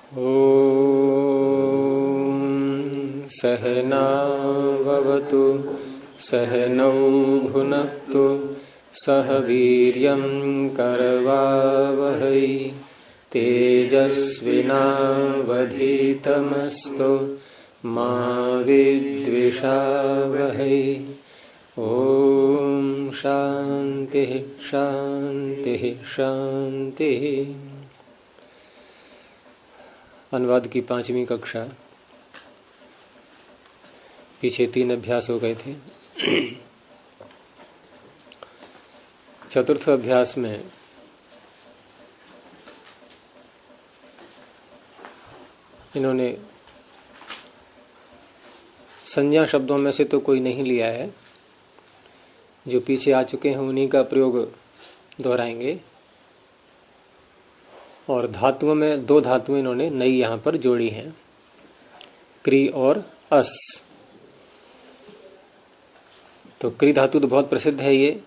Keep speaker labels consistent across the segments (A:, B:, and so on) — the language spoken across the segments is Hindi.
A: ॐ सहनाववतु सहनौ भुनक्तु सह वीर्यं करवावहै तेजस्विनावधीतमस्तु मा विद्विषावहै। ओम शांति शांति शांति। अनुवाद की 5वीं कक्षा। पीछे 3 अभ्यास हो गए थे। चतुर्थ अभ्यास में इन्होंने संज्ञा शब्दों में से तो कोई नहीं लिया है, जो पीछे आ चुके हैं उन्हीं का प्रयोग दोहराएंगे। और धातुओं में 2 धातुएं इन्होंने नई यहां पर जोड़ी हैं, क्री और अस। तो क्री धातु तो बहुत प्रसिद्ध है, ये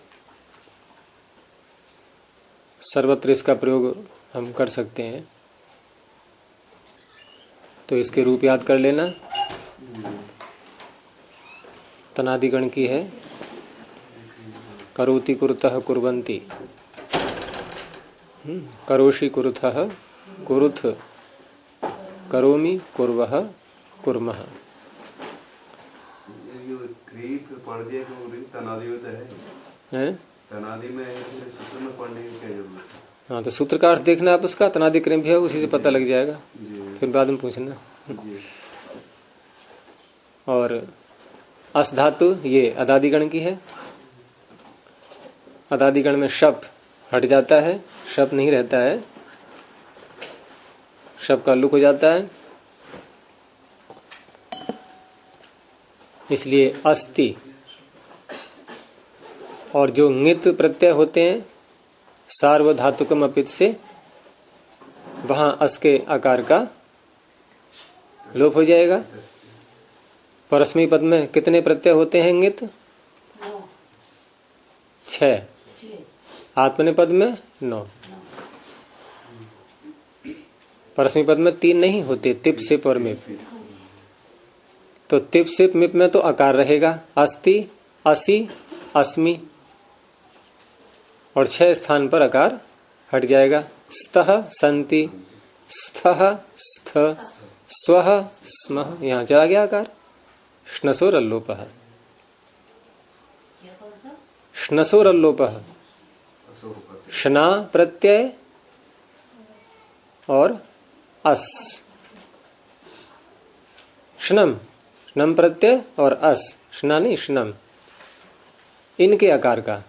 A: सर्वत्र इसका प्रयोग हम कर सकते हैं। तो इसके रूप याद कर लेना। तनादिगण की है, करोति कुरुतः कुर्वन्ति, करोषि कुरुथः कुरुथ, करोमि कुर्वः कुर्मः। तनादि होता है, तनादि में सूत्र में पढ़ने की क्या जरूरत है? हाँ, तो सूत्र का अर्थ देखना आप उसका, तनादि क्रम भी है, उसी से पता लग जाएगा, फिर बाद में पूछना। और अस धातु ये अदादिगण की है। अदादिगण में शप हट जाता है, शप नहीं रहता है, शप का लुक हो जाता है, इसलिए अस्ति। और जो ङित प्रत्यय होते हैं सार्वधातुकम अपित से, वहां अस के आकार का लोप हो जाएगा। परस्मै पद में कितने प्रत्यय होते हैं ङित? 6। आत्मनेपद में 9। परस्मै पद में 3 नहीं होते, तिप सिप और मिप। तो तिप सिप मिप में तो आकार रहेगा, अस्ति, असि, अस्मि। और 6 स्थान पर आकार हट जाएगा। स्तः, संति, स्थः, स्थ, स्वः, स्मः, यहां चला गया आकार। श्नसोरल्लोपः, श्नसोरल्लोपः, श्ना प्रत्यय और अस, श्नम, श्नम प्रत्यय और अस, श्ना नहीं श्नम, इनके आकार का,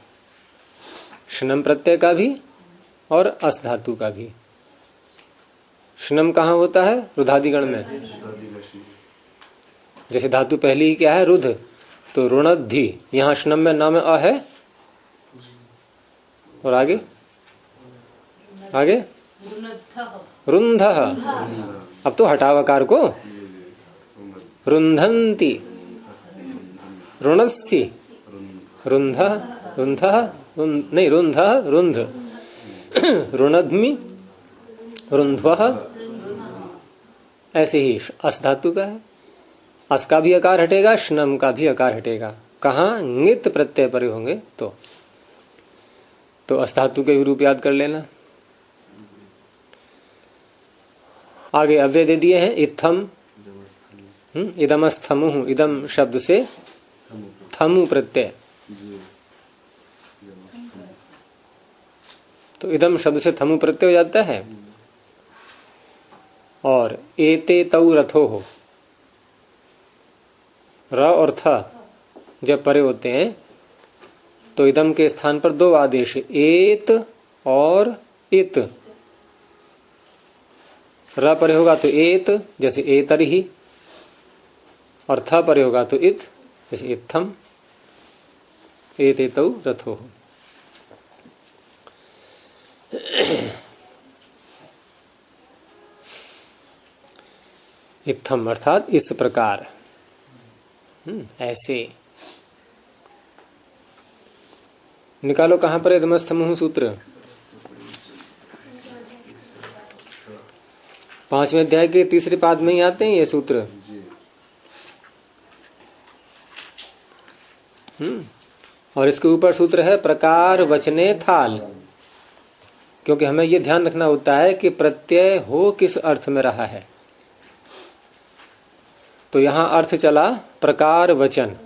A: श्नम प्रत्यय का भी और अस धातु का भी। श्नम कहाँ होता है? रुधादिगण में। जैसे धातु पहली ही क्या है? रुध, तो रुणद्धि, यहां श्नम में नाम अ है। और आगे आगे रुंधः। अब तो हटाव आकार को, रुंधन्ति, रुणस्य, रुंधः, रुंधः, नहीं रुंधः, रुंध, रुणध्मि, रुंध्वः। ऐसे ही अस धातु का है, अस का भी आकार हटेगा, श्नम का भी आकार हटेगा। कहाँ? ङित प्रत्यय पर होंगे तो अस धातु के रूप याद कर लेना। आगे अव्यय दे दिए हैं, इत्थम, इदमस्थमुः, इदम शब्द से थमु प्रत्यय, तो इदम शब्द से थमु प्रत्यय हो जाता है। और एते तौ रथो हो, र और थ जब परे होते हैं तो इदम के स्थान पर 2 आदेश, एत और इत। र परे होगा तो एत, जैसे एतरहि, और थ परे होगा तो इत, जैसे इत्थम। एतेतौ रथो। इत्थम अर्थात इस प्रकार, ऐसे। निकालो कहां पर इदमस्थमुः सूत्र? 5वें अध्याय के तीसरे पाद में ही आते हैं ये सूत्र। और इसके ऊपर सूत्र है प्रकार वचने थाल, क्योंकि हमें यह ध्यान रखना होता है कि प्रत्यय हो किस अर्थ में रहा है। तो यहां अर्थ चला प्रकार वचन,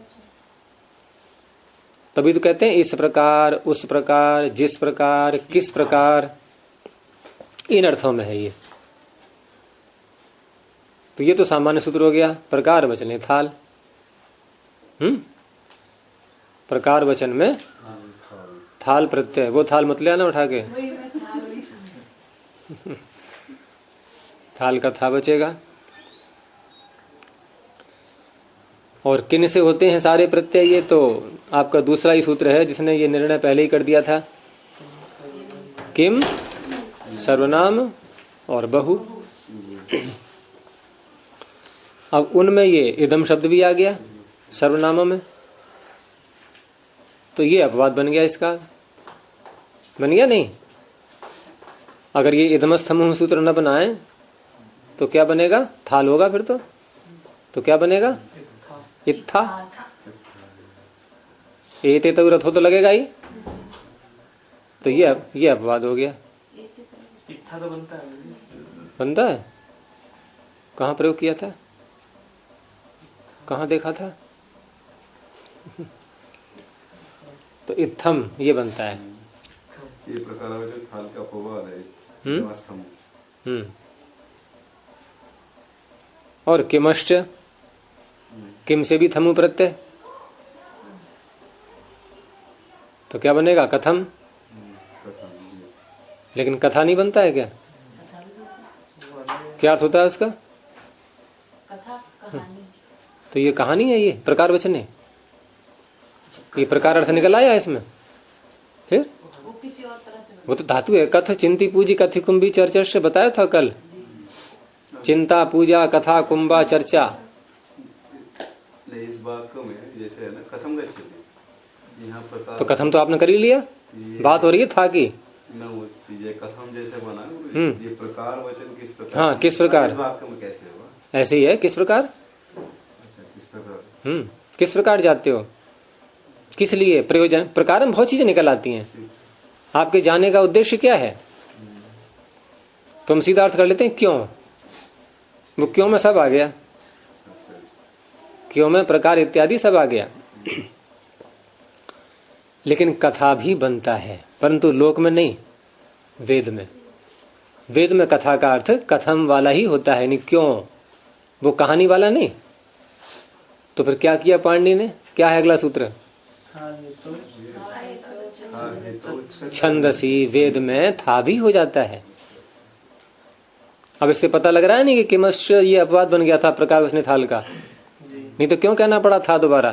A: तभी तो कहते हैं इस प्रकार, उस प्रकार, जिस प्रकार, किस प्रकार, इन अर्थों में है ये। तो ये तो सामान्य सूत्र हो गया, प्रकार वचने थाल। प्रकार वचन में थाल प्रत्यय, वो थाल मत ले आना उठा के, थाल का था बचेगा। और किन से होते हैं सारे प्रत्यय, ये तो आपका दूसरा ही सूत्र है जिसने ये निर्णय पहले ही कर दिया था। किम, सर्वनाम और बहु। अब उनमें ये इदम शब्द भी आ गया सर्वनामों में, तो ये अपवाद बन गया, इसका बन गया नहीं। अगर ये इदमस्थमूह सूत्र न बनाए तो क्या बनेगा, थाल होगा फिर तो क्या बनेगा, इत्था। एते तो रथो तो लगेगा ही, तो ये अपवाद हो गया।
B: इत्था तो
A: बनता है, कहाँ प्रयोग किया था, कहाँ देखा था? तो इत्थम ये बनता है।
C: ये प्रकार थाल का अपवाद है।
A: और किमश्च, किम से भी थमु प्रत्यय, तो क्या बनेगा, कथम। लेकिन कथा नहीं बनता है क्या? क्या अर्थ होता है उसका?
D: कथा, कहानी।
A: तो ये कहानी है, ये प्रकार वचन है, ये प्रकार अर्थ निकल आया इसमें। फिर
D: वो किसी और तरह से,
A: वो तो धातु है। कथ चिंती पूजी कथि कुंभी चर्चा से बताया था कल। चिंता, पूजा, कथा, कुंभा, चर्चा।
C: इस वाक्य में जैसे है ना कथम गच्छति, यहाँ प्रकार
A: तो कथम तो आपने कर ही लिया, बात हो रही है था कि
C: ये कथम जैसे बना, ये प्रकार वचन किस प्रकार,
A: हाँ किस प्रकार,
C: इस वाक्य में कैसे हुआ,
A: ऐसे ही है, किस प्रकार।
C: अच्छा किस प्रकार,
A: किस प्रकार जाते हो, किस लिए, प्रयोजन, प्रकार में बहुत चीजें निकल आती हैं। आपके जाने का उद्देश्य क्या है, तो हम सीधा अर्थ कर लेते हैं क्यों। वो क्यों में सब आ गया, क्यों में प्रकार इत्यादि सब आ गया। लेकिन कथा भी बनता है, परंतु लोक में नहीं, वेद में। वेद में कथा का अर्थ कथम वाला ही होता है, नहीं क्यों, वो कहानी वाला नहीं। तो फिर क्या किया पाणिनि ने, क्या है अगला सूत्र, छंदसी, वेद में था भी हो जाता है। अब इससे पता लग रहा है नहीं कि किमश्च ये अपवाद बन गया था प्रकार वचने थाल का, नहीं तो क्यों कहना पड़ा था दोबारा,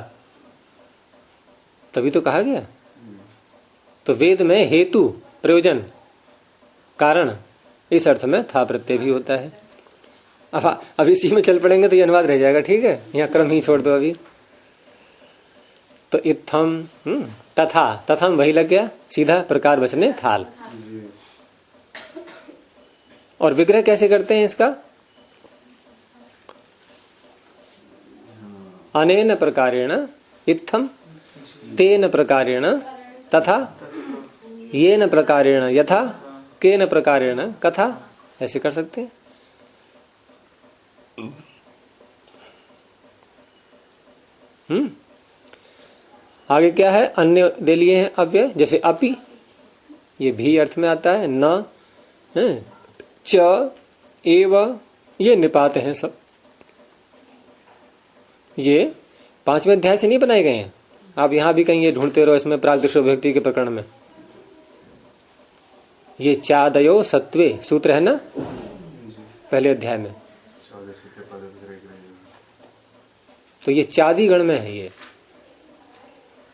A: तभी तो कहा गया। तो वेद में हेतु, प्रयोजन, कारण, इस अर्थ में था प्रत्यय भी होता है। अब इसी में चल पड़ेंगे तो ये अनुवाद रह जाएगा, ठीक है, यहाँ क्रम ही छोड़ दो अभी। तो इत्थम, तथा, तथम वही लग गया सीधा, प्रकार वचने थाल। और विग्रह कैसे करते हैं इसका, अनेन प्रकारेण इत्थम, तेन प्रकारेण तथा, येन प्रकारेण यथा, केन प्रकारेण कथा, ऐसे कर सकते हैं। आगे क्या है, अन्य दे लिए हैं अव्यय, जैसे अपि, ये भी अर्थ में आता है, न, च, एव, ये निपात हैं सब। ये 5वें अध्याय से नहीं बनाए गए हैं, आप यहां भी कहीं ये ढूंढते रहो इसमें प्रागदर्शो व्यक्ति के प्रकरण में। ये चादयो सत्वे सूत्र है ना पहले अध्याय में, तो ये चादी गण में है ये,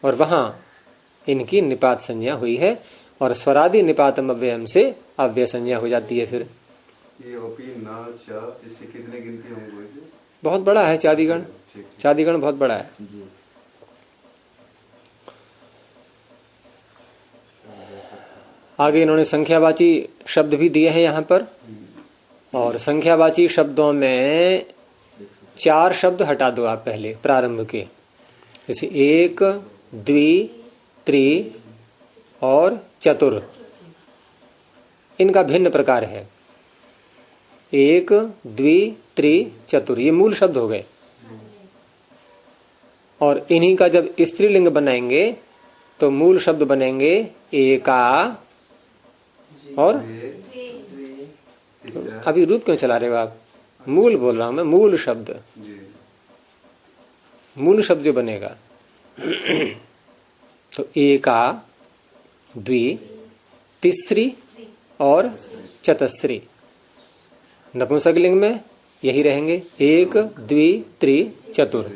A: और वहां इनकी निपात संज्ञा हुई है, और स्वरादि निपातम अव्ययम से अव्यय संज्ञा हो जाती है। फिर
C: ये अपि न च, इससे कितने गिनती होंगे,
A: बहुत बड़ा है चादीगण, चादीगण बहुत बड़ा है। आगे इन्होंने संख्यावाची शब्द भी दिए हैं यहाँ पर, और संख्यावाची शब्दों में 4 शब्द हटा दो आप पहले प्रारंभ के, जैसे 1, द्वि, त्रि और चतुर। इनका भिन्न प्रकार है। 1, द्वि, त्रि, चतुर, ये मूल शब्द हो गए। और इन्हीं का जब स्त्रीलिंग बनाएंगे तो मूल शब्द बनेंगे एका और अभी रूप क्यों चला रहे हो आप? मूल बोल रहा हूं मैं, मूल शब्द, मूल शब्द जो बनेगा तो एका, द्वि, तीसरी और चतस्री। नपुंसकलिंग में यही रहेंगे 1, द्वि, त्रि, चतुर।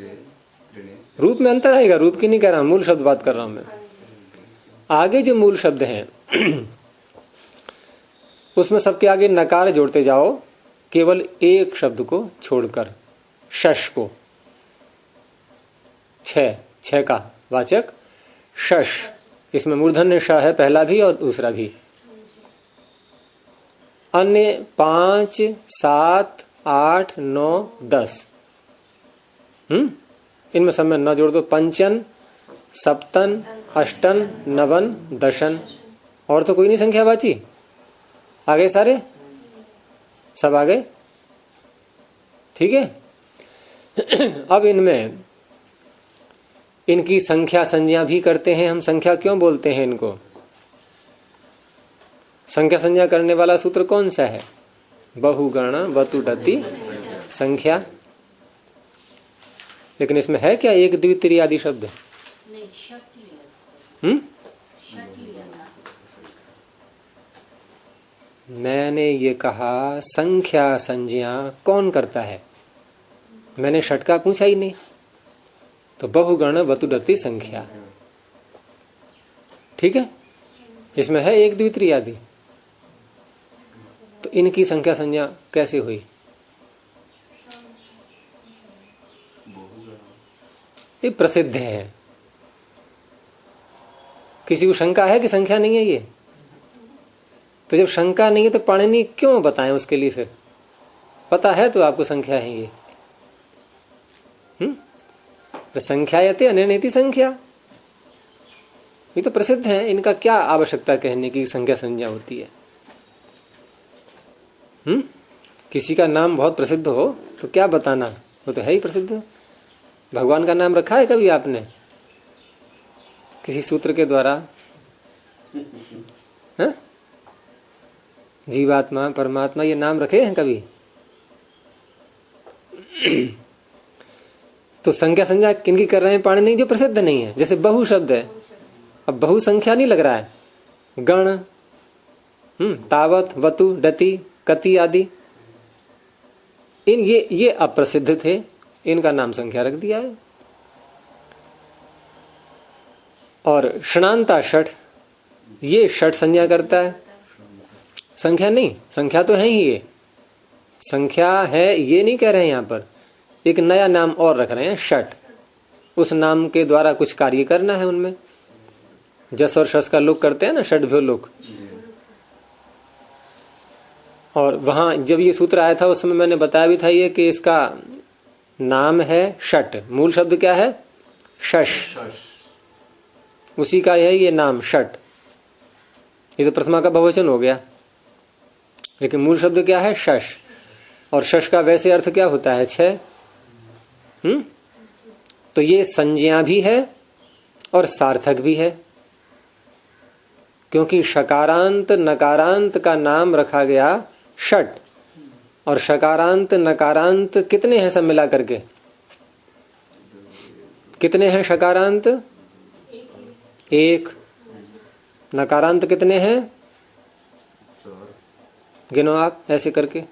A: रूप में अंतर आएगा, रूप की नहीं कह रहा हूं, मूल शब्द बात कर रहा हूं मैं। आगे जो मूल शब्द हैं उसमें सबके आगे नकार जोड़ते जाओ, केवल एक शब्द को छोड़कर, शश को। 6 का वाचक शश, इसमें मूर्धन्य श है, पहला भी और दूसरा भी। अन्य 5, 7, 8, 9, 10, इनमें सब में न जोड़ दो। पंचन, सप्तन, अष्टन, नवन, दशन, और तो कोई नहीं संख्यावाची। आ गए सारे, सब आ गए, ठीक है। अब इनमें इनकी संख्या संज्ञा भी करते हैं हम। संख्या क्यों बोलते हैं इनको? संख्या संज्ञा करने वाला सूत्र कौन सा है? बहुगण वतुडति संख्या। लेकिन इसमें है क्या 1, द्वि, त्रि आदि शब्द?
D: नहीं, शट लिया। शट लिया था।
A: मैंने ये कहा संख्या संज्ञा कौन करता है, मैंने षट का पूछा ही नहीं। तो बहुगण वतुडति संख्या, ठीक है। इसमें है 1, द्वि, त्रि आदि। तो इनकी संख्या संज्ञा कैसे हुई? ये प्रसिद्ध है। किसी को शंका है कि संख्या नहीं है ये? तो जब शंका नहीं है तो पाणिनि क्यों बताएं उसके लिए? फिर पता है तो आपको संख्या है ये। संख्यायते अनिर्णीति संख्या, ये तो प्रसिद्ध है। इनका क्या आवश्यकता कहने की संख्या संज्ञा होती है? किसी का नाम बहुत प्रसिद्ध हो तो क्या बताना, वो तो है ही प्रसिद्ध। भगवान का नाम रखा है कभी आपने किसी सूत्र के द्वारा? है? जीवात्मा, परमात्मा, ये नाम रखे हैं कभी? तो संख्या संज्ञा किनकी कर रहे हैं पाणिनि? जो प्रसिद्ध नहीं है। जैसे बहु शब्द है, अब बहु संख्या नहीं लग रहा है। गण, तावत, वतु, डति, कति आदि, इन ये अप्रसिद्ध थे, इनका नाम संख्या रख दिया है। और षणांता षठ, ये षठ संज्ञा करता है, संख्या नहीं। संख्या तो है ही, ये संख्या है ये नहीं कह रहे हैं। यहां पर एक नया नाम और रख रहे हैं, षठ। उस नाम के द्वारा कुछ कार्य करना है उनमें। जस और शस का लोग करते हैं ना, षड्भ्यो लोग। और वहां जब ये सूत्र आया था उस समय मैंने बताया भी था ये कि इसका नाम है षट। मूल शब्द क्या है? शश। उसी का है ये नाम षट। ये तो प्रथमा का बहुवचन हो गया, लेकिन मूल शब्द क्या है? शश। और शश का वैसे अर्थ क्या होता है? 6। तो ये संज्ञा भी है और सार्थक भी है, क्योंकि शकारांत नकारांत का नाम रखा गया षट। और शकारांत नकारांत कितने हैं सब मिला करके? कितने हैं शकारांत? 1। नकारांत कितने हैं? गिनो आप ऐसे करके,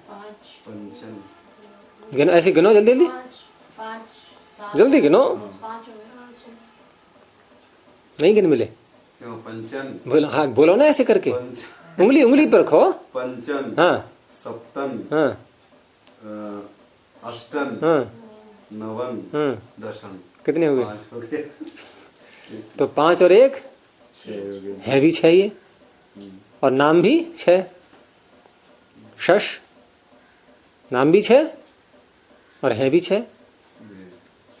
A: गिनो, ऐसे गिनो, जल्दी जल्दी जल्दी गिनो। नहीं गिन मिले?
C: पंचन,
A: बोलो, हाँ बोलो ना ऐसे करके। उंगली पर रखो।
C: पंचन,
A: हाँ,
C: सप्तन,
A: हाँ,
C: अष्टन,
A: हाँ,
C: नवन,
A: हाँ।
C: दशम।
A: कितने हुए?
C: 5 हो गए।
A: तो 5 और 1
C: 6 हो गए।
A: है भी 6 ये, और नाम भी 6। शश नाम भी 6 और है भी 6।
C: जी।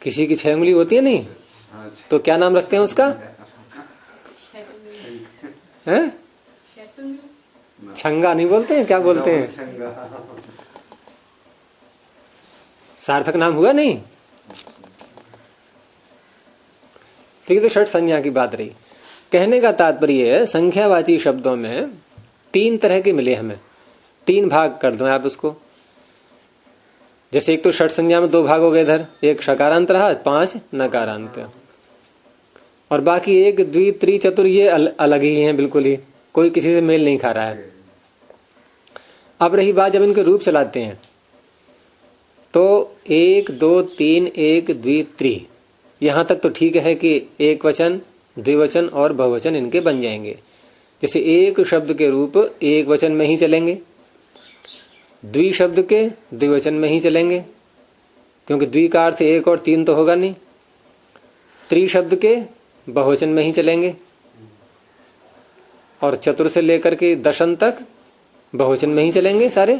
A: किसी की 6 उंगली होती है नहीं,
C: हाँ,
A: तो क्या नाम रखते हैं उसका? हैं? छंगा नहीं बोलते हैं, क्या बोलते हैं?
C: छंगा।
A: सार्थक नाम हुआ नहीं। ठीक है, तो षट संज्ञा की बात रही। कहने का तात्पर्य है संख्यावाची शब्दों में 3 तरह के मिले हमें। 3 भाग कर दो आप उसको। जैसे एक तो षट संज्ञा में 2 भाग हो गए इधर, एक शकारांत रहा, 5 नकारांत, और बाकी 1 द्वि त्रि चतुर ये अलग ही हैं, बिल्कुल ही कोई किसी से मेल नहीं खा रहा है। अब रही बात जब इनके रूप चलाते हैं तो 1 2 3 1 द्वि त्रि, यहां तक तो ठीक है कि एक वचन, द्विवचन और बहुवचन इनके बन जाएंगे। जैसे एक शब्द के रूप एक वचन में ही चलेंगे, द्वि शब्द के द्विवचन में ही चलेंगे, क्योंकि द्वि का अर्थ 1 और 3 तो होगा नहीं। त्रि शब्द के बहुवचन में ही चलेंगे, और चतुर से लेकर के दशम तक बहुवचन में ही चलेंगे सारे।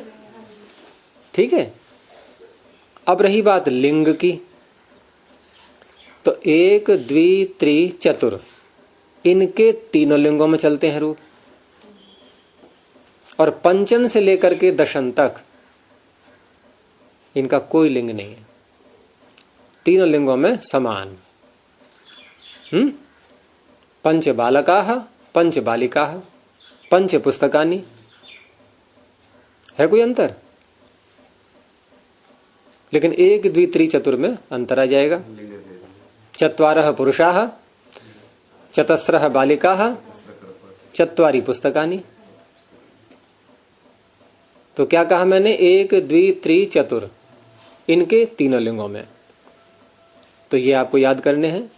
A: ठीक है। अब रही बात लिंग की, तो 1 द्वि त्रि चतुर इनके तीनों लिंगों में चलते हैं रूप, और पंचम से लेकर के दशम तक इनका कोई लिंग नहीं है, तीनों लिंगों में समान। पंच बालकाः, पंच बालिकाः, पंच पुस्तकानि, है कोई अंतर? लेकिन 1 द्वि त्रि चतुर में अंतर आ जाएगा। चत्वारः पुरुषाः, चतस्रः बालिकाः, चत्वारि पुस्तकानि। तो क्या कहा मैंने? 1 द्वि त्रि चतुर इनके तीनों लिंगों में। तो ये आपको याद करने हैं।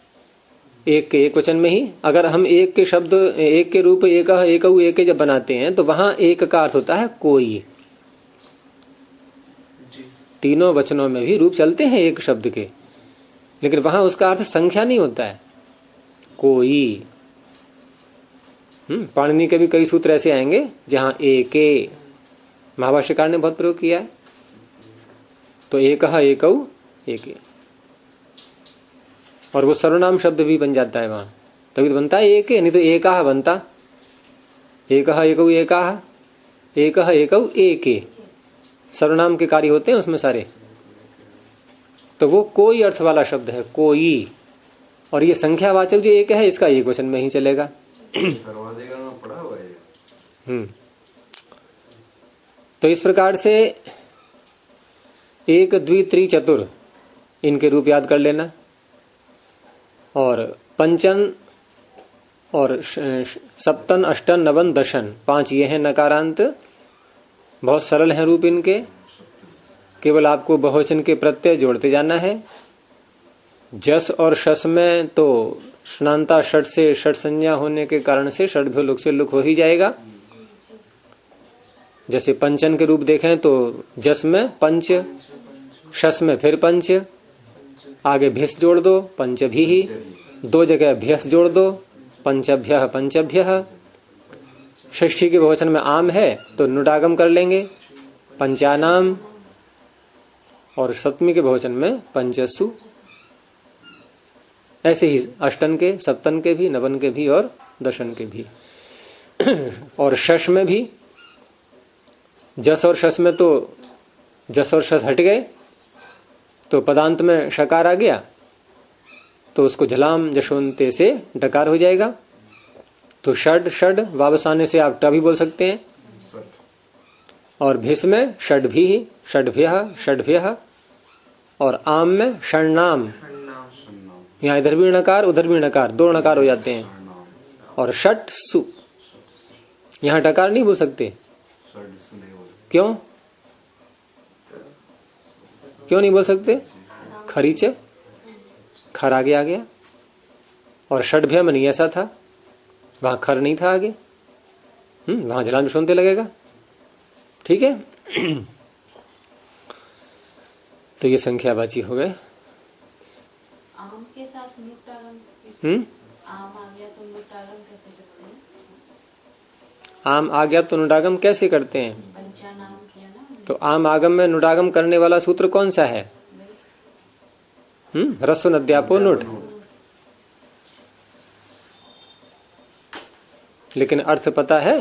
A: एक के एक वचन में ही अगर हम एक के शब्द, एक के रूप एकः एकौ एके जब बनाते हैं तो वहां एक का अर्थ होता है कोई। तीनों वचनों में भी रूप चलते हैं एक शब्द के, लेकिन वहां उसका अर्थ संख्या नहीं होता है, कोई। पाणिनि के भी कई सूत्र ऐसे आएंगे जहां एके, महाभाष्यकार ने बहुत प्रयोग किया है। तो एकः एकौ एके, और वो सर्वनाम शब्द भी बन जाता है वहां, तभी तो बनता है एके, नहीं तो एकाः बनता। एकः एकौ एकाः, एकः एकौ एके, सर्वनाम के कार्य होते हैं उसमें सारे। तो वो कोई अर्थ वाला शब्द है, कोई। और ये संख्यावाचक जो एक है इसका एक वचन में ही चलेगा।
C: सर्वाधिकरण में पढ़ा हुआ है।
A: तो इस प्रकार से 1 द्वि त्रि चतुर इनके रूप याद कर लेना, और पंचन और सप्तन अष्टन नवन दशन 5 ये हैं नकारांत। बहुत सरल हैं रूप इनके, केवल आपको बहुवचन के प्रत्यय जोड़ते जाना है। जस और शस में तो स्नांता षट से षट संज्ञा होने के कारण से षड्भ्यो लुक से लुक हो ही जाएगा। जैसे पंचन के रूप देखें तो जस में पंच, शस में फिर पंच, आगे भिस जोड़ दो पंचभी ही, 2 जगह भ्यस जोड़ दो पंचभ्यः पंचभ्यः। षष्ठी के बहुवचन में आम है तो नुडागम कर लेंगे पंचानाम, और सप्तमी के बहुवचन में पंचसु। ऐसे ही अष्टन के, सप्तन के भी, नवन के भी और दशन के भी। और शश में भी जस और शस में तो जस और शस हट गए तो पदांत में शकार आ गया, तो उसको झलाम जशोंते से डकार हो जाएगा। तो षड षड वापस आने से आप ट भी बोल सकते हैं। और भिस में षड भी, षड्भ्यः षड्भ्यः, और आम में षण्णाम, यहाँ इधर भी णकार उधर भी णकार, 2 णकार हो जाते हैं। और षट सु, यहाँ डकार नहीं बोल सकते। क्यों क्यों नहीं बोल सकते? खरीच, खर आगे आ गया, और षड्भ्य में नहीं ऐसा था, वहां खर नहीं था आगे, वहां जलान सुनते लगेगा। ठीक है। तो ये संख्यावाची हो गए।
D: आम के साथ नुटागम, आम आ गया तो नुटागम कैसे करते हैं?
A: आम आ गया तो नुडागम कैसे करते हैं?
D: पंचानाम किया ना,
A: तो आम आगम में नुडागम करने वाला सूत्र कौन सा है? ह्रस्व नद्यापो नुट। लेकिन अर्थ पता है?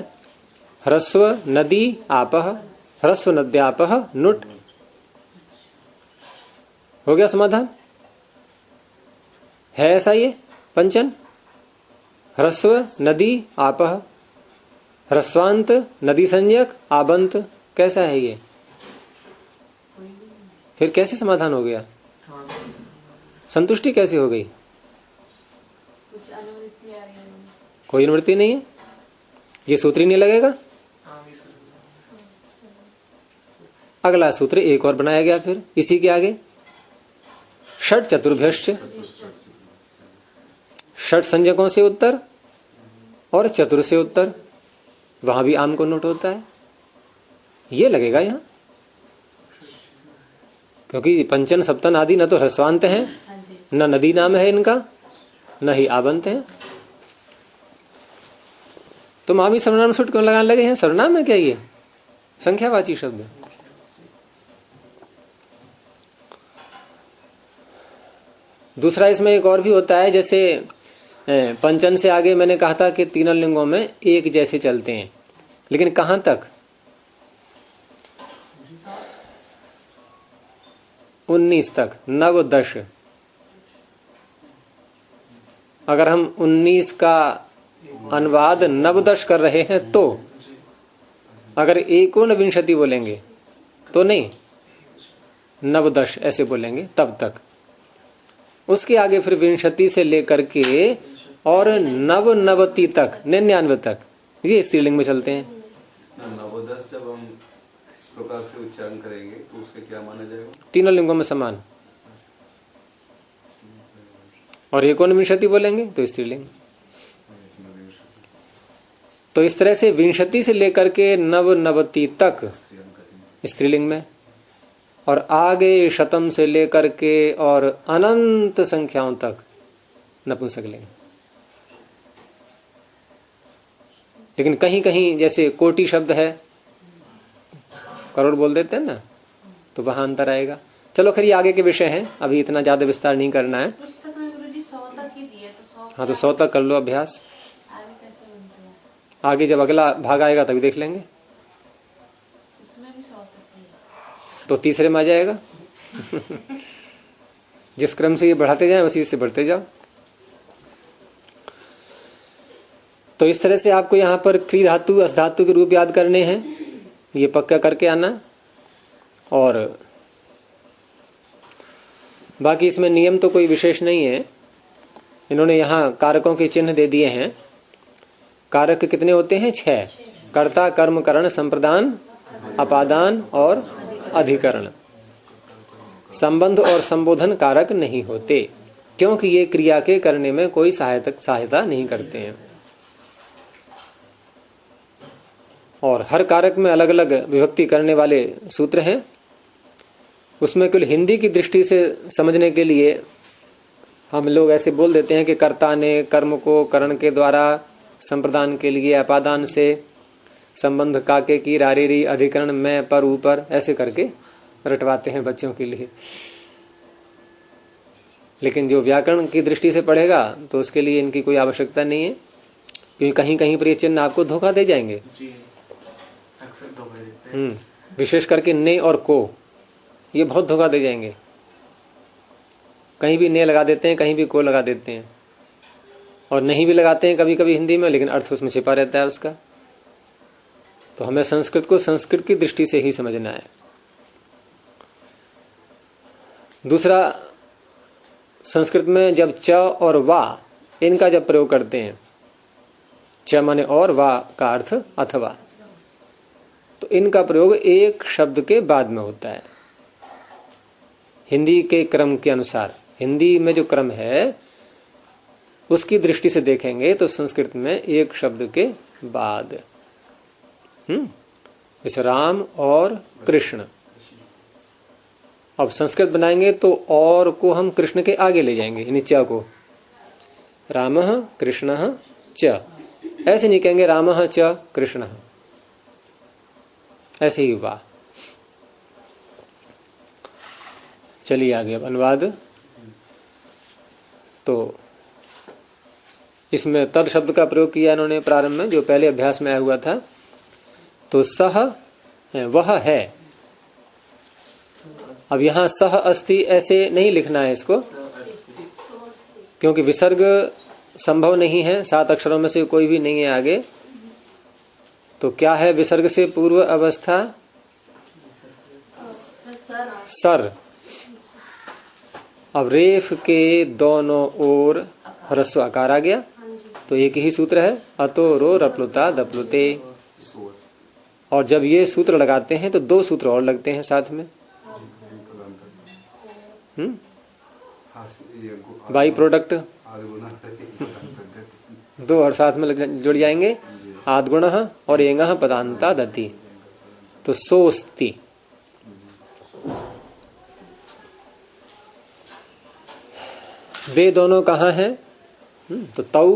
A: ह्रस्व नदी आपह, ह्रस्व नद्यापह नुट। हो गया समाधान? है ऐसा ये पंचन? ह्रस्व नदी आपह, ह्रस्वांत नदी संज्ञक आबंत, कैसा है ये? फिर कैसे समाधान हो गया? संतुष्टि कैसे हो गई?
D: कुछ अनुवृत्ति आ रही है।
A: कोई अनुवृत्ति नहीं है, ये सूत्र ही नहीं लगेगा। अगला सूत्र एक और बनाया गया फिर इसी के आगे, षट चतुर्भ्यश्च। षट संज्ञकों से उत्तर और चतुर से उत्तर, वहां भी आम को नोट होता है, ये लगेगा यहां। क्योंकि पंचन सप्तन आदि न तो ह्रस्वांत हैं, न नदी नाम है इनका, न ही आबंत है। तो मामी सर्वनाम सुट क्यों लगाने लगे हैं? सर्वनाम है क्या ये? संख्यावाची शब्द। दूसरा इसमें एक और भी होता है, जैसे पंचन से आगे मैंने कहा था कि तीनों लिंगों में एक जैसे चलते हैं, लेकिन कहां तक? 19 तक, नव दश। अगर हम 19 का अनुवाद नवदश कर रहे हैं तो, अगर एकोनविंशति बोलेंगे तो नहीं, नवदश ऐसे बोलेंगे तब तक। उसके आगे फिर विंशति से लेकर के और नवनवति तक, 99 तक, ये स्त्रीलिंग में चलते हैं।
C: नवोदश जब हम इस प्रकार से उच्चारण करेंगे तो उसके क्या माना जाएगा?
A: तीनों लिंगों में समान। और एकोनविंशति बोलेंगे तो स्त्रीलिंग। तो इस तरह से विंशति से लेकर के नवनवति तक स्त्रीलिंग में, और आगे शतम से लेकर के और अनंत संख्याओं तक नपुंसकलिंग। लेकिन कहीं कहीं जैसे कोटि शब्द है, करोड़ बोल देते हैं ना, तो वहां अंतर आएगा। चलो खैर ये आगे के विषय हैं, अभी इतना ज्यादा विस्तार नहीं करना है।
D: पुस्तक में गुरुजी 100 तक ही दिए, तो 100
A: हाँ तो 100 तक कर लो अभ्यास।
D: आगे कैसे बनते हैं?
A: आगे जब अगला भाग आएगा तभी देख लेंगे,
D: उसमें भी 100 तक ही है।
A: तो तीसरे में आ जाएगा। जिस क्रम से ये बढ़ाते जाए उसी से बढ़ते जाओ। तो इस तरह से आपको यहाँ पर क्री धातु अस धातु के रूप याद करने हैं, ये पक्का करके आना। और बाकी इसमें नियम तो कोई विशेष नहीं है, इन्होंने यहाँ कारकों के चिन्ह दे दिए हैं। कारक कितने होते हैं? 6। कर्ता, कर्म, करण, संप्रदान, अपादान और अधिकरण। संबंध और संबोधन कारक नहीं होते, क्योंकि ये क्रिया के करने में कोई सहायता नहीं करते हैं। और हर कारक में अलग अलग विभक्ति करने वाले सूत्र हैं। उसमें केवल हिंदी की दृष्टि से समझने के लिए हम लोग ऐसे बोल देते हैं कि कर्ता ने कर्म को करण के द्वारा, संप्रदान के लिए अपादान से, संबंध काके की रारेरी, अधिकरण में पर ऊपर, ऐसे करके रटवाते हैं बच्चों के लिए। लेकिन जो व्याकरण की दृष्टि से पढ़ेगा तो उसके लिए इनकी कोई आवश्यकता नहीं है, क्योंकि कहीं कहीं पर ये चिन्ह आपको धोखा दे जाएंगे। विशेष करके ने और को, ये बहुत धोखा दे जाएंगे। कहीं भी ने लगा देते हैं, कहीं भी को लगा देते हैं, और नहीं भी लगाते हैं कभी कभी हिंदी में, लेकिन अर्थ उसमें छिपा रहता है उसका। तो हमें संस्कृत को संस्कृत की दृष्टि से ही समझना है। दूसरा, संस्कृत में जब च और वा इनका जब प्रयोग करते हैं, च माने और, वा का अर्थ अथवा, तो इनका प्रयोग एक शब्द के बाद में होता है हिंदी के क्रम के अनुसार। हिंदी में जो क्रम है उसकी दृष्टि से देखेंगे तो संस्कृत में एक शब्द के बाद, जैसे राम और कृष्ण। अब संस्कृत बनाएंगे तो और को हम कृष्ण के आगे ले जाएंगे, यानी च को। रामः कृष्णः च, ऐसे नहीं कहेंगे रामः च कृष्णः, ऐसे ही वाह। चलिए आगे अब अनुवाद। तो इसमें तद शब्द का प्रयोग किया इन्होंने प्रारंभ में, जो पहले अभ्यास में आया हुआ था। तो सह वह है। अब यहां सह अस्ति ऐसे नहीं लिखना है इसको, क्योंकि विसर्ग संभव नहीं है, 7 अक्षरों में से कोई भी नहीं है आगे। तो क्या है विसर्ग से पूर्व अवस्था? सर। अब रेफ के दोनों ओर ह्रस्व आकार आ गया, तो एक ही सूत्र है, अतो रो रप्लुता दप्लुते। और जब ये सूत्र लगाते हैं तो 2 सूत्र और लगते हैं साथ में, बाई प्रोडक्ट 2 और साथ में जुड़ जाएंगे, आद्गुण और एंग पदांता दति। तो सोस्ति। वे दोनों कहाँ हैं? तो तौ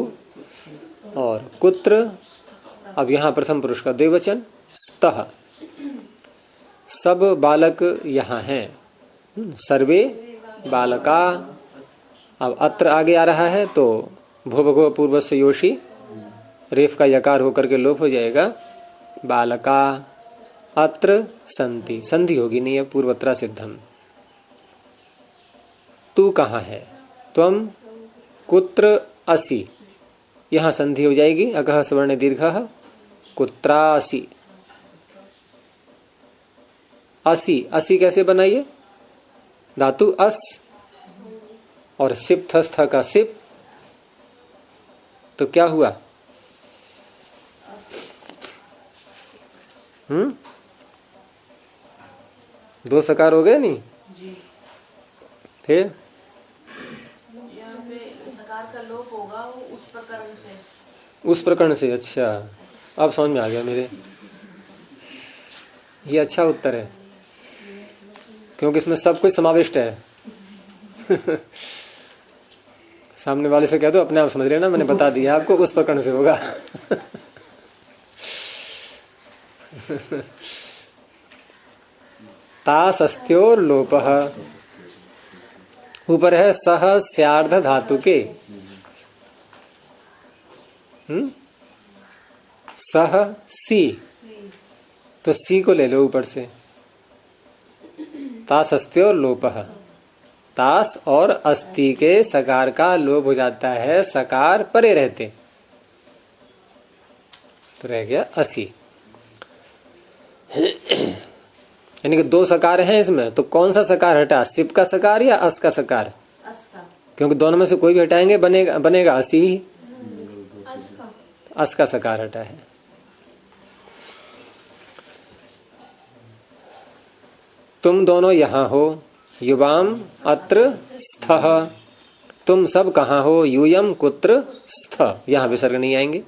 A: और कुत्र। अब यहाँ प्रथम पुरुष का द्विवचन स्तः। सब बालक यहाँ हैं, सर्वे बालका। अब अत्र आगे आ रहा है तो भूभगो पूर्व से योशी, रेफ का यकार होकर के लोप हो जाएगा। बालका अत्र संति, संधि होगी नहीं है, पूर्वत्रा सिद्धम। तू कहाँ है? त्वम कुत्र असि, यहां संधि हो जाएगी, अकह स्वर्ण दीर्घ, कुत्रासि। असि, असि कैसे बनाइए? धातु अस और सिप थस्थ का सिप, तो क्या हुआ? दो सकार हो गए नहीं? फिर
D: यहाँ पे सकार का लोप होगा वो उस प्रकरण से।
A: उस प्रकरण से, अच्छा अब समझ में आ गया मेरे। ये अच्छा उत्तर है, क्योंकि इसमें सब कुछ समाविष्ट है। सामने वाले से कह दो अपने आप समझ रहे ना, मैंने बता दिया आपको, उस प्रकरण से होगा। तासस्त्योर लोपः, ऊपर है सह स्यार्ध धातु के। सह सी, तो सी को ले लो ऊपर से। तासस्त्योर लोपः, तास और अस्ति के सकार का लोप हो जाता है, सकार परे रहते, तो रह गया असी। यानी कि 2 सकार हैं इसमें, तो कौन सा सकार हटा? सिप का सकार या अस का सकार?
D: अस का।
A: क्योंकि दोनों में से कोई भी हटाएंगे बनेगा असी ही। अस का सकार हटा है। तुम दोनों यहाँ हो, युवाम अत्र स्थः। तुम सब कहाँ हो? यूयम कुत्र स्थ, यहाँ विसर्ग नहीं आएंगे।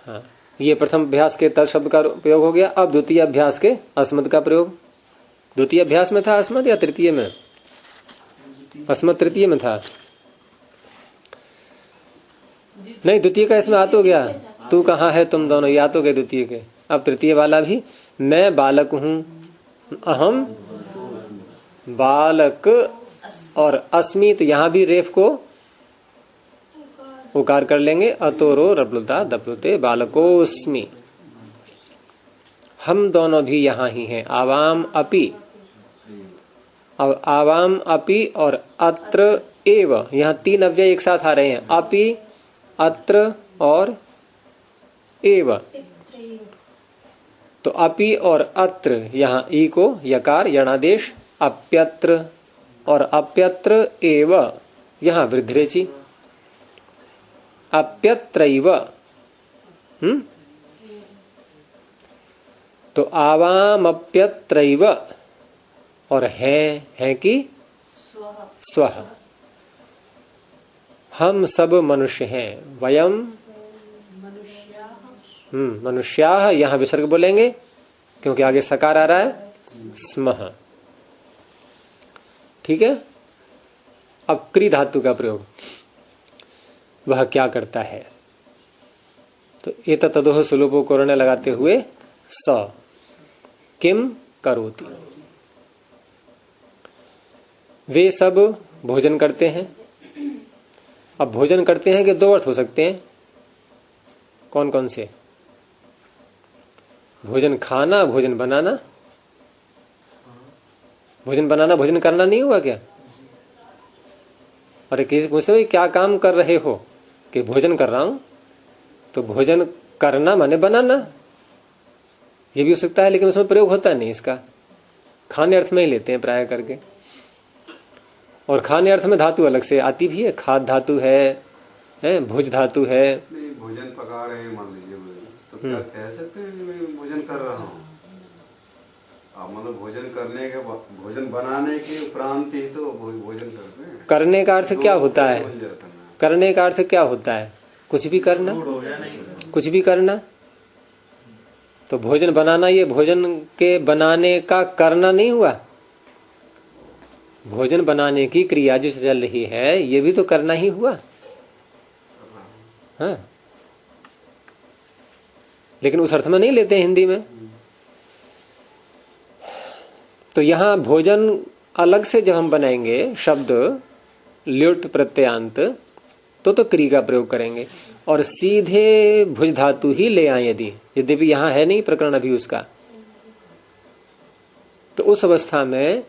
A: हाँ, ये प्रथम अभ्यास के तत् शब्द का प्रयोग हो गया। अब द्वितीय अभ्यास के अस्मद का प्रयोग। द्वितीय अभ्यास में था अस्मद या तृतीय में? अस्मद तृतीय में था। नहीं, द्वितीय का इसमें आ तो गया, तू कहाँ है तुम दोनों, या तो गए द्वितीय के। अब तृतीय वाला भी, मैं बालक हूं, अहम बालक और अस्मि, तो यहां भी रेफ को उकार कर लेंगे। अतोरो रप्लुता दप्लुते बालकोस्मि, हम दोनों भी यहाँ ही हैं। आवाम अपि, अब आवाम अपि और अत्र एव, यहाँ 3 अव्यय एक साथ आ रहे हैं, अपि अत्र और एव। तो अपि और अत्र, यहाँ ई को यकार यणादेश, अप्यत्र और अप्यत्र एव, यहाँ वृद्धिरेचि, अप्यत्रैव। तो आवामप्यत्रैव, और है कि स्वः, हम सब मनुष्य हैं। वयम मनुष्याः, यहाँ विसर्ग बोलेंगे क्योंकि आगे सकार आ रहा है, स्मः। ठीक है। अब क्री धातु का प्रयोग, वह क्या करता है? तो एतत् तदोह सुलभो कोरणे लगाते हुए स किम करोति, वे सब भोजन करते हैं। अब भोजन करते हैं कि दो अर्थ हो सकते हैं। कौन कौन से? भोजन खाना, भोजन बनाना। भोजन बनाना भोजन करना नहीं हुआ क्या? अरे किसी पूछते भाई क्या काम कर रहे हो? कि भोजन कर रहा हूं। तो भोजन करना माने बनाना, ये भी हो सकता है, लेकिन उसमें प्रयोग होता नहीं इसका। खाने अर्थ में ही लेते हैं प्राय करके। और खाने अर्थ में धातु अलग से आती भी है। खाद धातु है, भुज धातु है।
C: नहीं, भोजन पका रहे हैं मान लीजिए, तो क्या कह सकते हैं कि मैं भोजन कर रहा हूँ? आप मतलब भोजन करने के भोजन बनाने के उपरांत ही तो भोजन करते हैं।
A: करने का अर्थ क्या होता है? करने का अर्थ क्या होता है? कुछ भी करना, कुछ भी करना। तो भोजन बनाना, ये भोजन के बनाने का करना नहीं हुआ। भोजन बनाने की क्रिया जो चल रही है, ये भी तो करना ही हुआ। हाँ, लेकिन उस अर्थ में नहीं लेते हिंदी में। तो यहां भोजन अलग से जब हम बनाएंगे शब्द ल्युट प्रत्ययांत, तो क्रिया का प्रयोग करेंगे और सीधे भुज धातु ही ले आए। यद्यपि यहां है नहीं प्रकरण अभी उसका, तो उस अवस्था में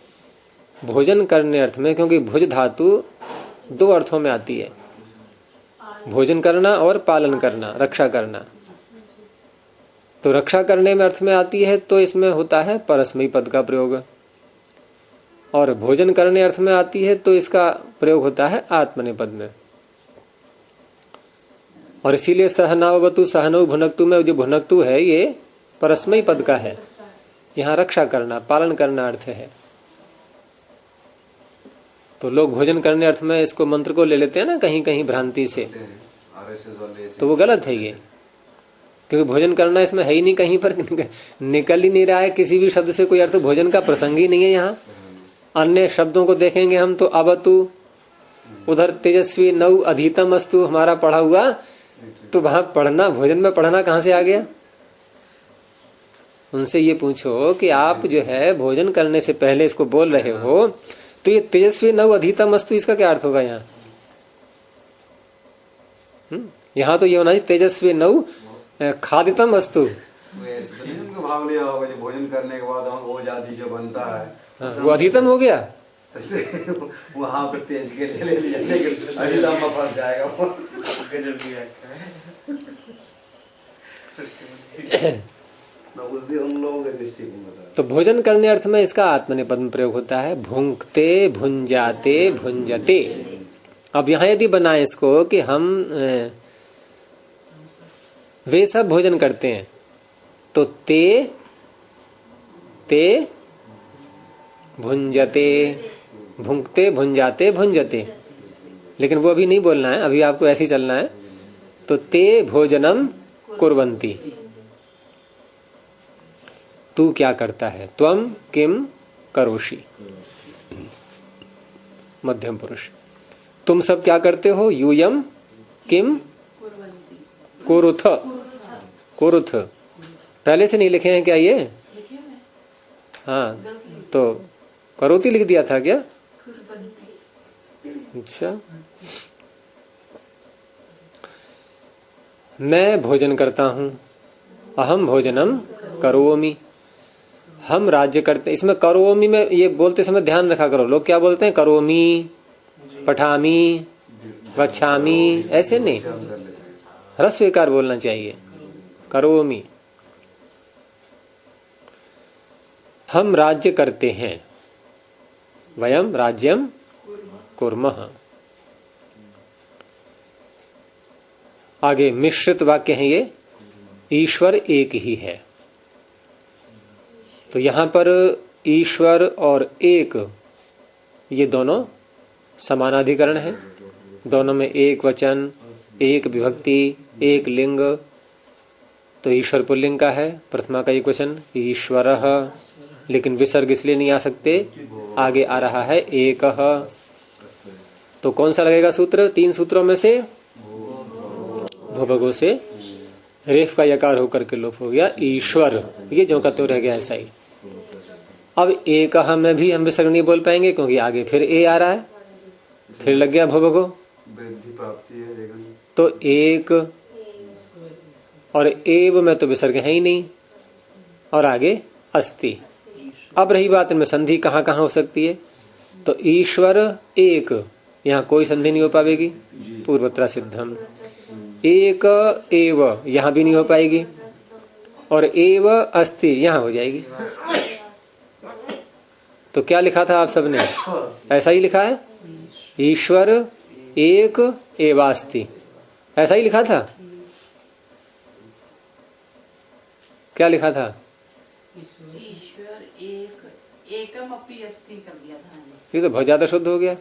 A: भोजन करने अर्थ में, क्योंकि भुज धातु दो अर्थों में आती है, भोजन करना और पालन करना, रक्षा करना। तो रक्षा करने में अर्थ में आती है, तो इसमें होता है परस्मयी पद का प्रयोग। और भोजन करने अर्थ में आती है तो इसका प्रयोग होता है आत्मनेपद में। और इसीलिए सहनावतु सहनौ भुनक्तु में जो भुनक्तु है ये परस्मयी पद का है। यहाँ रक्षा करना, पालन करना अर्थ है। तो लोग भोजन करने अर्थ में इसको मंत्र को ले लेते हैं ना कहीं कहीं भ्रांति से, तो वो गलत है ये। क्योंकि भोजन करना इसमें है ही नहीं, कहीं पर निकल ही नहीं रहा है किसी भी शब्द से कोई अर्थ। भोजन का प्रसंग ही नहीं है यहाँ। अन्य शब्दों को देखेंगे हम तो अवतु, उधर तेजस्वी नौ अधीतम अस्तु हमारा पढ़ा हुआ, तो वहां पढ़ना, भोजन में पढ़ना कहां से आ गया? उनसे ये पूछो कि आप जो है भोजन करने से पहले इसको बोल रहे हो, तो ये तेजस्वी नौ अधीतम अस्तु इसका क्या अर्थ होगा यहाँ? यहाँ तो ये होना चाहिए तेजस्वी नौ खादितम अस्तु।
C: भाग लिया होगा जो भोजन करने के बाद वो जाति जो बनता है
A: वो अधितम हो गया।
C: वहां पर तेज के ले लिया, अधितम में फंस जाएगा। उस दिन उन लोगों के दृष्टिकोण।
A: तो भोजन करने अर्थ में इसका आत्मनेपद में प्रयोग होता है। भुंक्ते भुंजाते भुंजते। अब यहाँ यदि बनाए इसको कि हम वे सब भोजन करते हैं, तो ते भुंजते, भुंक्ते भुंजाते भुंजते। लेकिन वो अभी नहीं बोलना है, अभी आपको ऐसे ही चलना है। तो ते भोजनम कुर्वन्ति, तू क्या करता है? त्वम किम करोषि, मध्यम पुरुष। तुम सब क्या करते हो? यूयम किम कुरुथ। कुरुथ पहले से नहीं लिखे हैं क्या ये? हाँ, तो करोती लिख दिया था क्या? अच्छा, मैं भोजन करता हूं। अहम भोजनम करोमि। हम राज्य करते, इसमें करोमि में ये बोलते समय ध्यान रखा करो। लोग क्या बोलते हैं? करोमि, पठामि, गच्छामि, ऐसे नहीं, ह्रस्व विकार बोलना चाहिए। करोमि। हम राज्य करते हैं। वयम राज्यम कुर्मः। आगे मिश्रित वाक्य है ये। ईश्वर एक ही है। तो यहां पर ईश्वर और एक, ये दोनों समानाधिकरण है। दोनों में एक वचन, एक विभक्ति, एक लिंग। तो ईश्वर पुल्लिंग का है, प्रथमा का एक वचन ईश्वरः, लेकिन विसर्ग इसलिए नहीं आ सकते, आगे आ रहा है एकः। तो कौन सा लगेगा सूत्र? 3 सूत्रों में से भूभगो से रेफ का यकार होकर के लोप हो गया ईश्वर। ये जो का तो रह गया ऐसा ही। अब एक में भी हम विसर्ग नहीं बोल पाएंगे क्योंकि आगे फिर ए आ रहा है, फिर लग गया भव को,
C: वृद्धि प्राप्ति है लेकिन
A: तो एक और एव में तो विसर्ग है ही नहीं, और आगे अस्ति। अब रही बात इनमें संधि कहाँ कहाँ हो सकती है, तो ईश्वर एक, यहाँ कोई संधि नहीं हो पाएगी, पूर्वत्र सिद्धम। एक एव यहाँ भी नहीं हो पाएगी, और एव अस्ति यहाँ हो जाएगी। तो क्या लिखा था आप सबने, ऐसा ही लिखा है, ईश्वर एक एवास्ति, ऐसा ही लिखा था। क्या लिखा था,
D: ईश्वर एक एकम अपि अस्ति कर दिया था।
A: ये तो बहुत ज्यादा शुद्ध हो गया।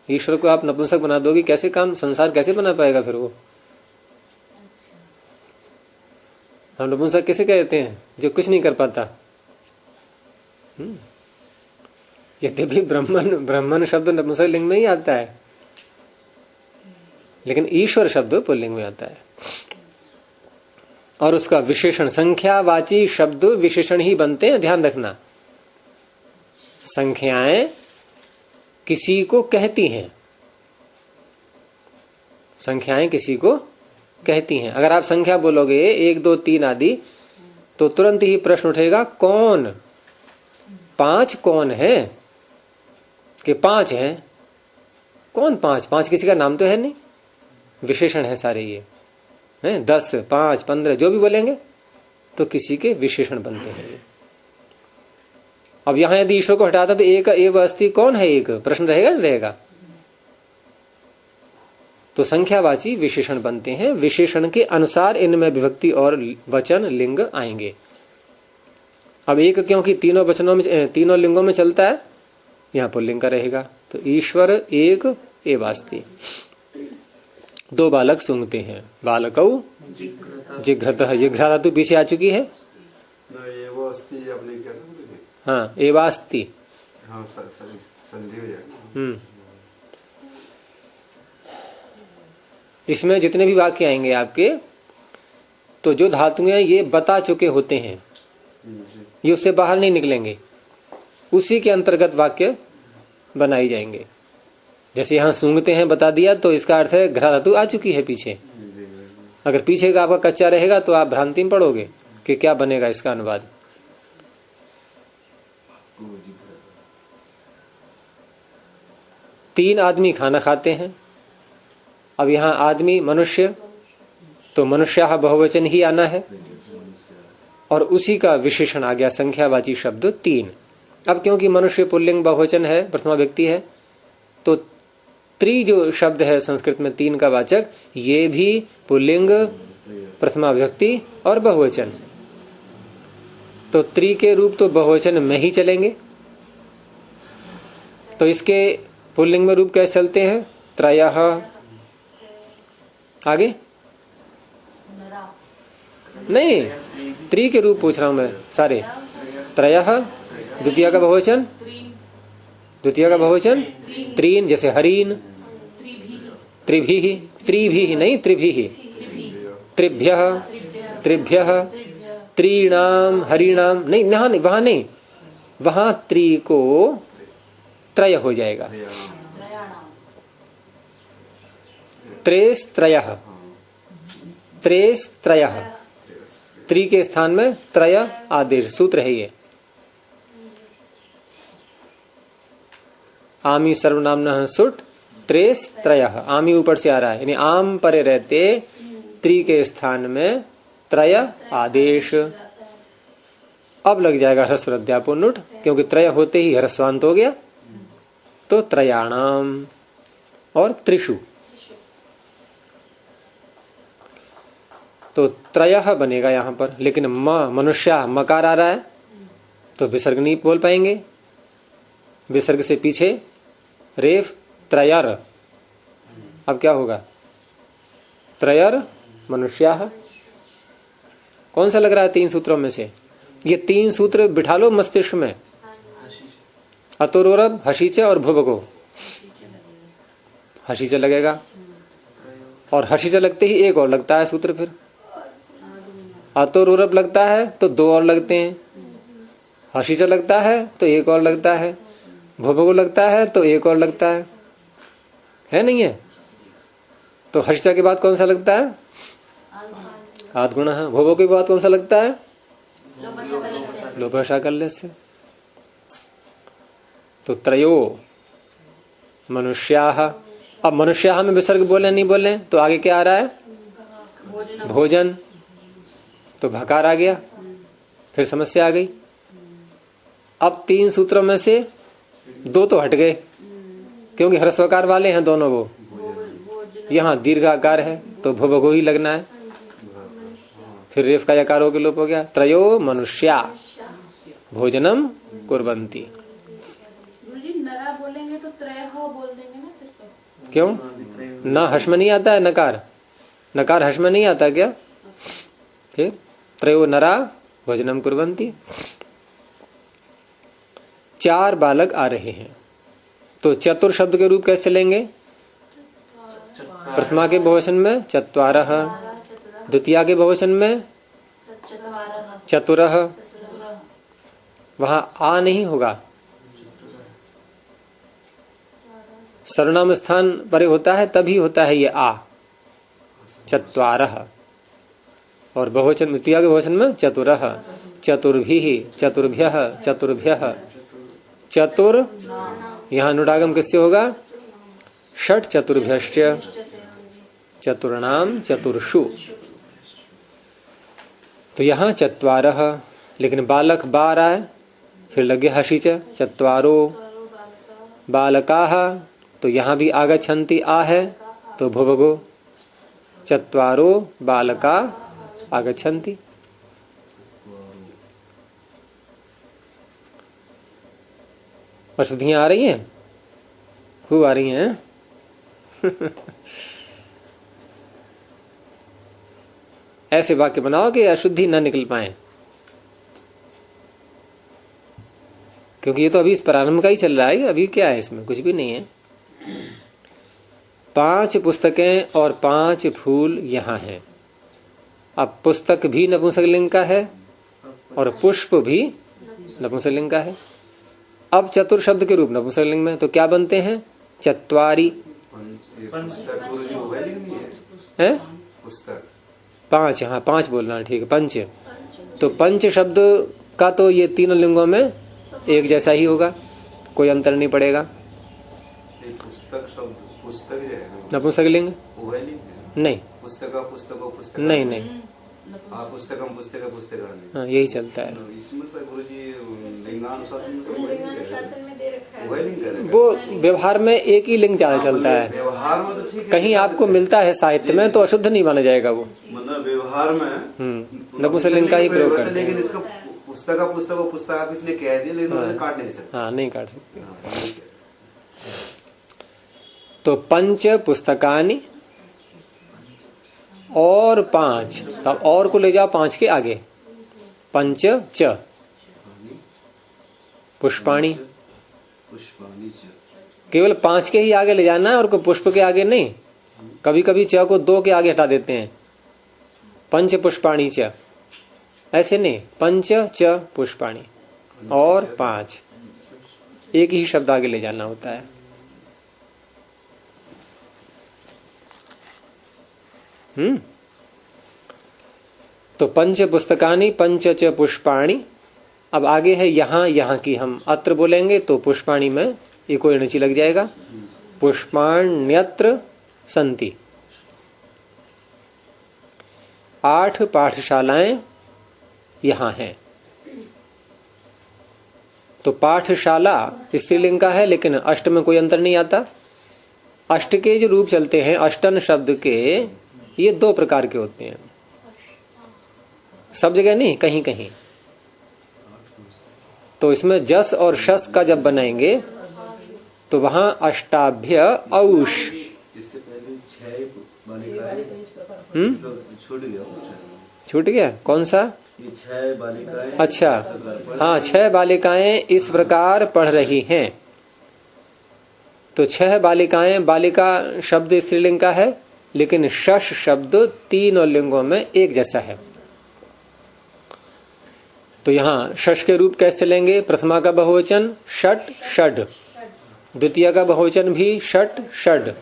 A: ईश्वर को आप नपुंसक बना दोगे, कैसे काम, संसार कैसे बना पाएगा फिर वो। हम नपुंसक किसे कहते हैं, जो कुछ नहीं कर पाता। यद्यपि ब्राह्मण शब्द नपुंसक लिंग में ही आता है, लेकिन ईश्वर शब्द पुल्लिंग में आता है। और उसका विशेषण, संख्यावाची शब्द विशेषण ही बनते हैं, ध्यान रखना। संख्याएं किसी को कहती हैं, संख्याएं किसी को कहती हैं। अगर आप संख्या बोलोगे 1 2 3 आदि, तो तुरंत ही प्रश्न उठेगा कौन, 5 कौन है, कि 5 है, कौन 5 किसी का नाम तो है नहीं, विशेषण है सारे ये हैं। 10 5 15 जो भी बोलेंगे तो किसी के विशेषण बनते हैं ये। अब यहां यदि ईश्वर को हटाता तो एक एव अस्ति, कौन है एक, प्रश्न रहेगा नहीं रहेगा। तो संख्यावाची विशेषण बनते हैं, विशेषण के अनुसार इनमें विभक्ति और वचन लिंग आएंगे। अब एक क्योंकि तीनों वचनों में, तीनों लिंगों में चलता है, यहां पुल्लिंग का रहेगा। तो ईश्वर एक एवास्ति। 2 बालक सूंघते हैं, बालकौ जिघ्रतः, जिघ्रा धातु पीछे आ चुकी है
C: ना, ये वो अस्थि अपने क्या था?
A: हाँ, एवास्ति।
C: हाँ, संधि हो जाएगा।
A: इसमें जितने भी वाक्य आएंगे आपके, तो जो धातुएं ये बता चुके होते हैं, ये उससे बाहर नहीं निकलेंगे, उसी के अंतर्गत वाक्य बनाई जाएंगे। जैसे यहाँ सूंघते हैं बता दिया, तो इसका अर्थ है घ्रा धातु आ चुकी है पीछे। अगर पीछे का आपका कच्चा रहेगा तो आप भ्रांति में पड़ोगे कि क्या बनेगा इसका अनुवाद। तीन आदमी खाना खाते हैं। अब यहाँ आदमी मनुष्य, तो मनुष्य बहुवचन ही आना है, और उसी का विशेषण आ गया संख्यावाची शब्द 3। अब क्योंकि मनुष्य पुल्लिंग बहुवचन है, प्रथमा व्यक्ति है, तो त्रि जो शब्द है संस्कृत में 3 का वाचक, ये भी पुल्लिंग, प्रथमा व्यक्ति और बहुवचन। तो त्रि के रूप तो बहुवचन में ही चलेंगे। तो इसके पुल्लिंग में रूप कैसे चलते हैं, त्रयः, आगे नहीं, त्रि के रूप पूछ रहा हूं मैं सारे। त्रयः, द्वितीय का बहुवचन, द्वितीय का बहुवचन त्रीन, जैसे हरीन, त्रिभिः, त्रिभिः नहीं त्रिभिः, त्रिभ्यः, त्रिभ्यः, त्रीणाम, हरिणाम नहीं, वहां नहीं, वहां त्रि को त्रय हो जाएगा। त्रेस्त्रयः, त्रेस्त्रयः, त्रि के स्थान में त्रय आदेश सूत्र है ये। आमी सर्वनामनः सुट त्रेस्त्रयः, आमी ऊपर से आ रहा है, यानी आम परे रहते त्रि के स्थान में त्रय आदेश। अब लग जाएगा ह्रस्व अध्यापोन्नुट, क्योंकि त्रय होते ही ह्रस्वांत हो गया, तो त्रयाणाम और त्रिषु। तो त्रयः बनेगा यहां पर, लेकिन मनुष्य मकार आ रहा है तो विसर्ग नहीं बोल पाएंगे। विसर्ग से पीछे रेफ त्रयर। अब क्या होगा, त्रयर मनुष्याः। कौन सा लग रहा है 3 सूत्रों में से? ये 3 सूत्र बिठा लो मस्तिष्क में, अतोरोरब, हसीच और भुवको। हसीच लगेगा, और हसीच लगते ही एक और लगता है सूत्र, फिर अतोरोरब लगता है तो 2 और लगते हैं, हसीचा लगता है तो एक और लगता है, भोभगो लगता है तो एक और लगता है नहीं है? तो हसीचा के बाद कौन सा लगता है? आद्गुण। भोभो के बाद कौन सा लगता है? लोपशाकल्य से। तो त्रयो मनुष्याः। अब मनुष्याः में विसर्ग बोले नहीं बोले तो आगे क्या आ रहा है? भोजन। तो भकार आ गया, फिर समस्या आ गई। अब 3 सूत्रों में से 2 तो हट गए, क्योंकि ह्रस्वकार वाले हैं दोनों। वो यहाँ दीर्घाकार है तो भोभगो ही लगना है। फिर रेफ का यकार हो के लोप हो गया। त्रयो मनुष्या भोजनम कुर्वन्ति।
D: गुरुजी नरा बोलेंगे तो त्रयः बोल देंगे ना फिर तो।
A: क्यों? ना हर्ष में नहीं आता है नकार? नकार हर्ष में नहीं आता क्या? फिर त्रयो नरा भोजनम कुर्वन्ति। 4 बालक आ रहे हैं तो चतुर शब्द के रूप कैसे लेंगे? प्रथमा के बहुवचन में चत्वारः, द्वितीया के बहुवचन में चतुरः। वहां आ नहीं होगा, सर्वनाम स्थान परे होता है तभी होता है ये आ, चत्वारः। और बहुवचन द्वितीया के बहुवचन में चतुरः, चतुर्भिः, चतुर्भ्यः, चतुर्भ्यः। चतुर यहाँ अनुडागम किससे होगा? षट चतुर्भ्यश्च चतुर्णाम चतुर्षु। तो यहाँ चत्वारः, लेकिन बालक बा रहा है, फिर लगे हसीच चत्वारो बालकाः। तो यहाँ भी आगच्छन्ति आ है तो भोभगो चत्वारो बालका आगच्छन्ति। अशुद्धियां आ रही हैं? खूब आ रही हैं। ऐसे वाक्य बनाओ कि अशुद्धि न निकल पाए, क्योंकि ये तो अभी इस प्रारंभ का ही चल रहा है। अभी क्या है इसमें? कुछ भी नहीं है। 5 पुस्तकें और 5 फूल यहाँ हैं। अब पुस्तक भी नपुंसकलिंग का है और पुष्प भी नपुंसकलिंग का है। अब चतुर शब्द के रूप नपुंसकलिंग में तो क्या बनते हैं? चत्वारी है।
C: पुस्तक
A: 5, हाँ 5 बोलना ठीक है। पंच, तो पंच शब्द का तो ये तीनों लिंगों में एक जैसा ही होगा, कोई अंतर नहीं पड़ेगा।
C: पुस्तक शब्द पुस्तक जो है
A: नपुंसकलिंग नहीं,
C: पुस्तक
A: नहीं नहीं,
C: पुस्तकम पुस्तक पुस्तक
A: हाँ यही चलता है।
C: इसमें से गुरुजी लिंगानुशासन में दे रखा है।
A: वो व्यवहार में एक ही लिंग ज्यादा चलता है।
C: व्यवहार में तो ठीक है,
A: कहीं आपको मिलता है साहित्य में तो अशुद्ध नहीं माना जाएगा वो।
C: मतलब व्यवहार में
A: नपुंसकलिंग का ही प्रयोग करते हैं।
C: लेकिन इसका पुस्तक आप इसलिए कह दिए, लेकिन उन्हें काट नहीं सकते।
A: हाँ नहीं काट सकते। तो पंच पुस्तकानि और 5, तब और को ले जाओ 5 के आगे। पंच च पुष्पाणि, केवल 5 के ही आगे ले जाना है और कोई पुष्प के आगे नहीं। कभी कभी च को 2 के आगे हटा देते हैं। पंच पुष्पाणि च, ऐसे नहीं, पंच च पुष्पाणि और 5, एक ही शब्द आगे ले जाना होता है। तो पंच पुस्तकानि पंच च पुष्पाणि। अब आगे है यहाँ की हम अत्र बोलेंगे तो पुष्पाणि में एक और णची लग जाएगा। पुष्पाण्यत्र सन्ति। 8 पाठशालाएं यहाँ हैं। तो पाठशाला स्त्रीलिंग का है, लेकिन अष्ट में कोई अंतर नहीं आता। अष्ट के जो रूप चलते हैं अष्टन शब्द के, ये 2 प्रकार के होते हैं। सब जगह नहीं, कहीं कहीं। तो इसमें जस और शस का जब बनाएंगे तो वहां अष्टाभ्य औष।
C: इससे पहले 6 बालिकाएं
A: छूट गया कौन सा?
C: ये 6 बालिकाएं।
A: अच्छा हाँ, 6 बालिकाएं इस प्रकार पढ़ रही हैं। तो 6 बालिकाएं, बालिका शब्द स्त्रीलिंग का है, लेकिन शश शब्द तीनों लिंगों में एक जैसा है। तो यहाँ षष्ठ के रूप कैसे लेंगे? प्रथमा का बहुवचन षट षड, द्वितीय का बहुवचन भी षट षड,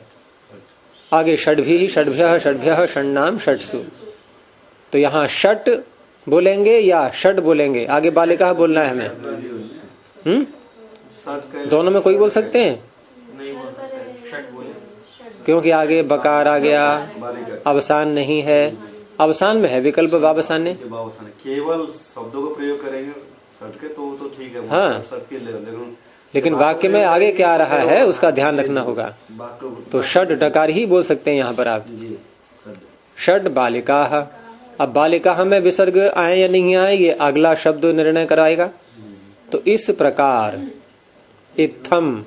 A: आगे षड्भी षड्भ्यः षड्भ्यः षण्णाम षट्सु। तो यहाँ षट बोलेंगे या षड बोलेंगे? आगे बालिका बोलना है हमें। दोनों में कोई बोल सकते हैं?
B: नहीं बोल सकते, षट बोले।
A: क्योंकि आगे बकार आ गया, अवसान नहीं है, अवसान में है विकल्प वावसान्य।
C: केवल शब्दों का प्रयोग करेंगे सट के तो ठीक है।
A: हाँ।
C: सट के
A: लेकिन वाक्य में आगे क्या आ रहा है उसका ध्यान रखना होगा। तो षड डकार ही बोल सकते हैं यहाँ पर आप। षड बालिका। अब बालिका में विसर्ग आए या नहीं आए ये अगला शब्द निर्णय कराएगा। तो इस प्रकार इत्थम,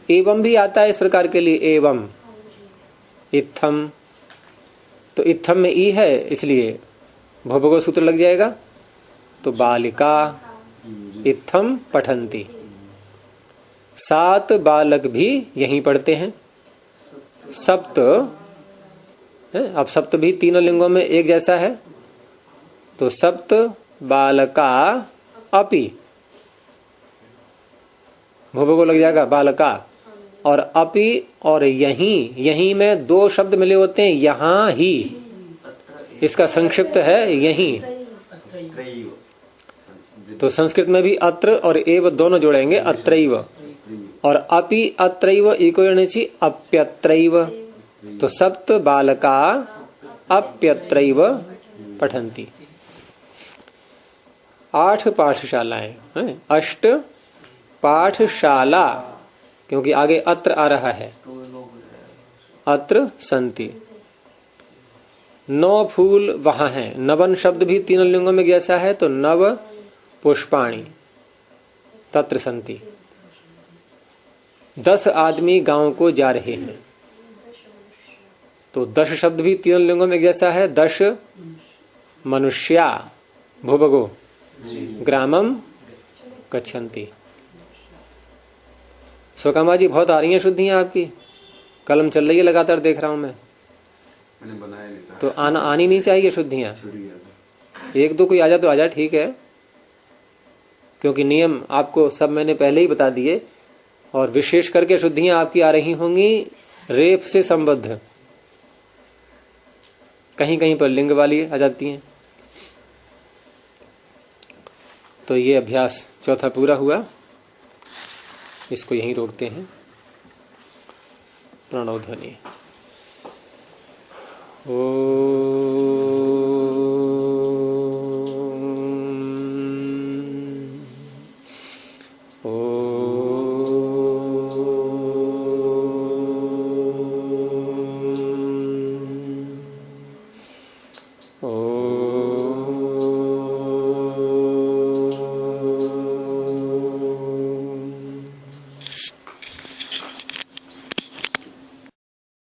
A: एवं भी आता है इस प्रकार के लिए, एवं इत्थम। तो इत्थम में ई है इसलिए भोभगो सूत्र लग जाएगा। तो बालिका इत्थम पठन्ति। 7 बालक भी यहीं पढ़ते हैं। सप्त है, अब सप्त भी तीनों लिंगों में एक जैसा है। तो सप्त बालका अपि, भोभगो लग जाएगा बालका। और अपि और यहीं में 2 शब्द मिले होते हैं, यहां ही, इसका संक्षिप्त है यहीं। तो संस्कृत में भी अत्र और एव दोनों जोड़ेंगे, अत्रैव। और अपि अत्रैव इको यणचि अप्यत्रैव। तो सप्त बालका अप्यत्रैव पठन्ति। 8 पाठशालाएं हैं, 8 पाठशाला, क्योंकि आगे अत्र आ रहा है, अत्र संति। 9 फूल वहां हैं। नवन शब्द भी तीनों लिंगों में जैसा है। तो नव पुष्पाणि तत्र संति। 10 आदमी गांव को जा रहे हैं। तो 10 शब्द भी तीनों लिंगों में जैसा है। 10 मनुष्या, भूभगो ग्रामम गच्छन्ति। स्वकामा जी बहुत आ रही हैं शुद्धियां आपकी, कलम चल रही है लगातार, देख रहा हूं
C: मैंने बनाया नहीं था।
A: तो आनी नहीं चाहिए शुद्धियां। 1-2 कोई आ जा तो आ जा, ठीक है, क्योंकि नियम आपको सब मैंने पहले ही बता दिए। और विशेष करके शुद्धियां आपकी आ रही होंगी रेप से संबद्ध, कहीं कहीं पर लिंग वाली आ जाती हैं। तो ये अभ्यास चौथा पूरा हुआ, इसको यहीं रोकते हैं। प्रणव ध्वनि। ओ